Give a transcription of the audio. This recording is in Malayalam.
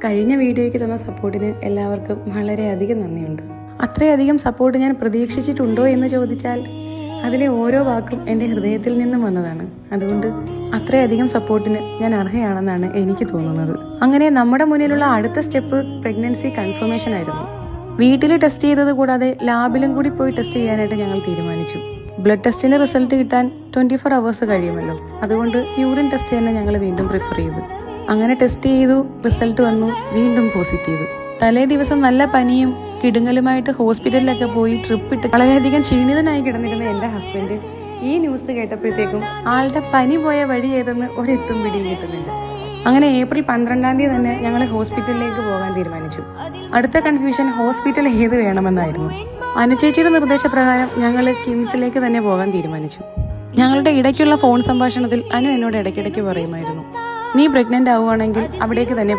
കഴിഞ്ഞ വീഡിയോയ്ക്ക് തന്ന സപ്പോർട്ടിന് എല്ലാവർക്കും വളരെയധികം നന്ദിയുണ്ട്. അത്രയധികം സപ്പോർട്ട് ഞാൻ പ്രതീക്ഷിച്ചിട്ടുണ്ടോ എന്ന് ചോദിച്ചാൽ അതിലെ ഓരോ വാക്കും എൻ്റെ ഹൃദയത്തിൽ നിന്നും വന്നതാണ്. അതുകൊണ്ട് അത്രയധികം സപ്പോർട്ടിന് ഞാൻ അർഹയാണെന്നാണ് എനിക്ക് തോന്നുന്നത്. അങ്ങനെ നമ്മുടെ മുന്നിലുള്ള അടുത്ത സ്റ്റെപ്പ് പ്രഗ്നൻസി കൺഫർമേഷൻ ആയിരുന്നു. വീട്ടിൽ ടെസ്റ്റ് ചെയ്തത് കൂടാതെ ലാബിലും കൂടി പോയി ടെസ്റ്റ് ചെയ്യാനായിട്ട് ഞങ്ങൾ തീരുമാനിച്ചു. ബ്ലഡ് ടെസ്റ്റിന്റെ റിസൾട്ട് കിട്ടാൻ 24 hours കഴിയുമല്ലോ. അതുകൊണ്ട് യൂറിൻ ടെസ്റ്റ് തന്നെ ഞങ്ങൾ വീണ്ടും പ്രിഫർ ചെയ്തു. അങ്ങനെ ടെസ്റ്റ് ചെയ്തു, റിസൾട്ട് വന്നു, വീണ്ടും പോസിറ്റീവ്. തലേ ദിവസം നല്ല പനിയും കിടുങ്ങലുമായിട്ട് ഹോസ്പിറ്റലിലൊക്കെ പോയി ട്രിപ്പിട്ട് വളരെയധികം ക്ഷീണിതനായി കിടന്നിരുന്ന എൻ്റെ ഹസ്ബൻഡ് ഈ ന്യൂസ് കേട്ടപ്പോഴത്തേക്കും ആളുടെ പനി പോയ വഴി ഏതെന്ന് ഒരെത്തും പിടിയും കിട്ടുന്നില്ല. അങ്ങനെ ഏപ്രിൽ 12 തന്നെ ഞങ്ങൾ ഹോസ്പിറ്റലിലേക്ക് പോകാൻ തീരുമാനിച്ചു. അടുത്ത കൺഫ്യൂഷൻ ഹോസ്പിറ്റൽ ഏത് വേണമെന്നായിരുന്നു. അനുചേച്ചിയുടെ നിർദ്ദേശപ്രകാരം ഞങ്ങൾ കിംസിലേക്ക് തന്നെ പോകാൻ തീരുമാനിച്ചു. ഞങ്ങളുടെ ഇടയ്ക്കുള്ള ഫോൺ സംഭാഷണത്തിൽ അനു എന്നോട് ഇടയ്ക്കിടയ്ക്ക് പറയുമായിരുന്നു, നീ പ്രഗ്നന്റ് ആവുകയാണെങ്കിൽ അവിടേക്ക് തന്നെ